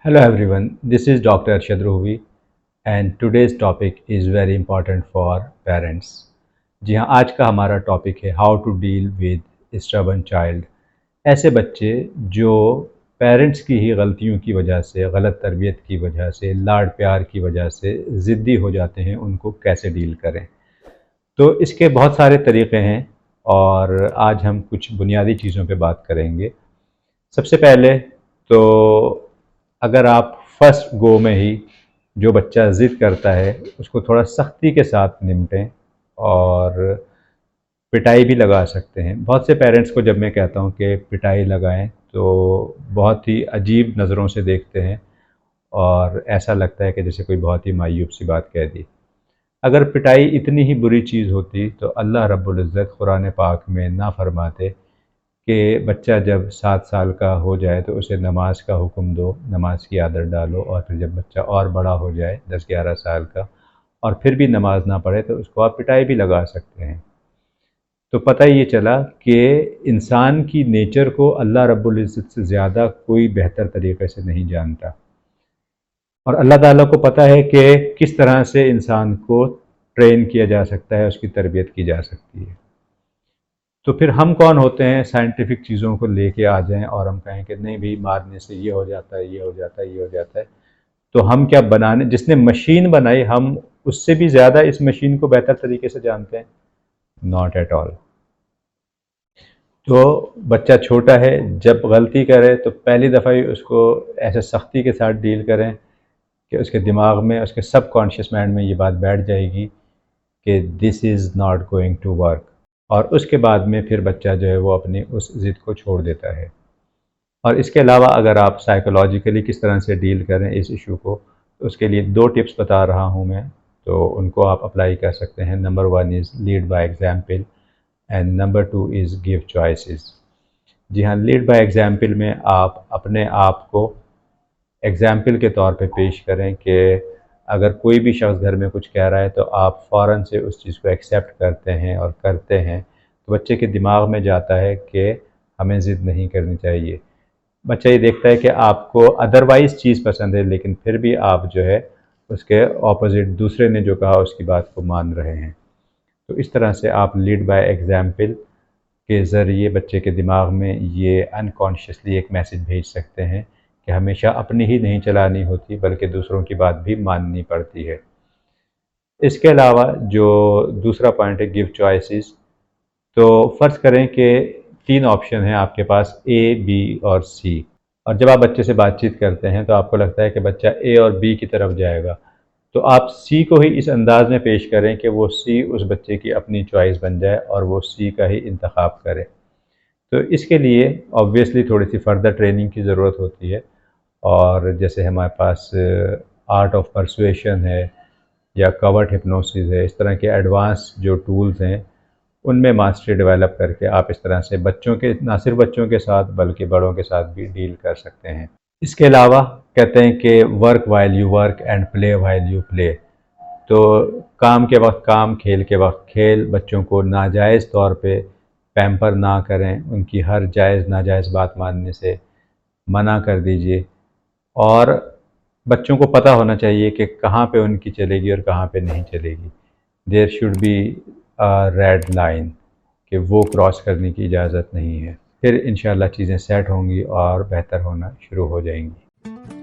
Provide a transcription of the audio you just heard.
Hello everyone, this is Dr. Arshad Ruhi and today's topic is very important for parents. जी हाँ, आज का हमारा topic है how to deal with stubborn child. ऐसे बच्चे जो पेरेंट्स की ही गलतियों की वजह से, गलत तरबियत की वजह से, लाड प्यार की वजह से ज़िद्दी हो जाते हैं, उनको कैसे डील करें। तो इसके बहुत सारे तरीक़े हैं और आज हम कुछ बुनियादी चीज़ों पे बात करेंगे। सबसे पहले तो अगर आप फर्स्ट गो में ही जो बच्चा ज़िद करता है उसको थोड़ा सख्ती के साथ निपटें और पिटाई भी लगा सकते हैं। बहुत से पेरेंट्स को जब मैं कहता हूँ कि पिटाई लगाएं तो बहुत ही अजीब नज़रों से देखते हैं और ऐसा लगता है कि जैसे कोई बहुत ही मायूब सी बात कह दी। अगर पिटाई इतनी ही बुरी चीज़ होती तो अल्लाह रब्बुल इज़्ज़त कुरान पाक में ना फरमाते कि बच्चा जब 7 साल का हो जाए तो उसे नमाज का हुक्म दो, नमाज की आदत डालो, और फिर जब बच्चा और बड़ा हो जाए 10-11 साल का और फिर भी नमाज ना पढ़े तो उसको आप पिटाई भी लगा सकते हैं। तो पता ये चला कि इंसान की नेचर को अल्लाह रब्बुल इज़्ज़त से ज़्यादा कोई बेहतर तरीक़े से नहीं जानता और अल्लाह ताला को पता है कि किस तरह से इंसान को ट्रेन किया जा सकता है, उसकी तरबियत की जा सकती है। तो फिर हम कौन होते हैं साइंटिफिक चीज़ों को लेके आ जाएं और हम कहें कि नहीं भाई मारने से ये हो जाता है, ये हो जाता है, ये हो जाता है। तो हम क्या बनाने, जिसने मशीन बनाई हम उससे भी ज़्यादा इस मशीन को बेहतर तरीके से जानते हैं? Not at all. तो बच्चा छोटा है, जब गलती करे तो पहली दफ़ा ही उसको ऐसे सख्ती के साथ डील करें कि उसके दिमाग में, उसके सब कॉन्शियस माइंड में ये बात बैठ जाएगी कि this is not going to work, और उसके बाद में फिर बच्चा जो है वो अपनी उस ज़िद को छोड़ देता है। और इसके अलावा अगर आप साइकोलॉजिकली किस तरह से डील करें इस इशू को, तो उसके लिए 2 टिप्स बता रहा हूँ मैं, तो उनको आप अप्लाई कर सकते हैं। Number 1 is lead by example and number 2 is give choices. जी हाँ, लीड बाय एग्जाम्पल में आप अपने आप को एग्जाम्पल के तौर पे पेश करें कि अगर कोई भी शख्स घर में कुछ कह रहा है तो आप फ़ौरन से उस चीज़ को एक्सेप्ट करते हैं और करते हैं, तो बच्चे के दिमाग में जाता है कि हमें ज़िद नहीं करनी चाहिए। बच्चा ये देखता है कि आपको अदरवाइज़ चीज़ पसंद है लेकिन फिर भी आप जो है उसके ऑपोज़िट दूसरे ने जो कहा उसकी बात को मान रहे हैं। तो इस तरह से आप लीड बाय एग्जाम्पल के ज़रिए बच्चे के दिमाग में ये अनकॉन्शियसली एक मैसेज भेज सकते हैं कि हमेशा अपनी ही नहीं चलानी होती बल्कि दूसरों की बात भी माननी पड़ती है। इसके अलावा जो दूसरा पॉइंट है गिव चॉइसेस, तो फ़र्ज़ करें कि 3 ऑप्शन हैं आपके पास, ए, बी और सी, और जब आप बच्चे से बातचीत करते हैं तो आपको लगता है कि बच्चा ए और बी की तरफ जाएगा, तो आप सी को ही इस अंदाज़ में पेश करें कि वो सी उस बच्चे की अपनी चॉइस बन जाए और वो सी का ही इंतखाब करे। तो इसके लिए ऑब्वियसली थोड़ी-सी फ़र्दर ट्रेनिंग की ज़रूरत होती है, और जैसे हमारे पास आर्ट ऑफ परसुएशन है या कवर्ट हिप्नोसिस है, इस तरह के एडवांस जो टूल्स हैं उनमें मास्टरी डेवलप करके आप इस तरह से बच्चों के, ना सिर्फ बच्चों के साथ बल्कि बड़ों के साथ भी डील कर सकते हैं। इसके अलावा कहते हैं कि work while you work and play while you play, तो काम के वक्त काम, खेल के वक्त खेल। बच्चों को नाजायज़ तौर पे पैम्पर ना करें, उनकी हर जायज़ नाजायज़ बात मानने से मना कर दीजिए, और बच्चों को पता होना चाहिए कि कहाँ पे उनकी चलेगी और कहाँ पे नहीं चलेगी। There should be a red line, कि वो क्रॉस करने की इजाज़त नहीं है। फिर इंशाल्लाह चीज़ें सेट होंगी और बेहतर होना शुरू हो जाएंगी।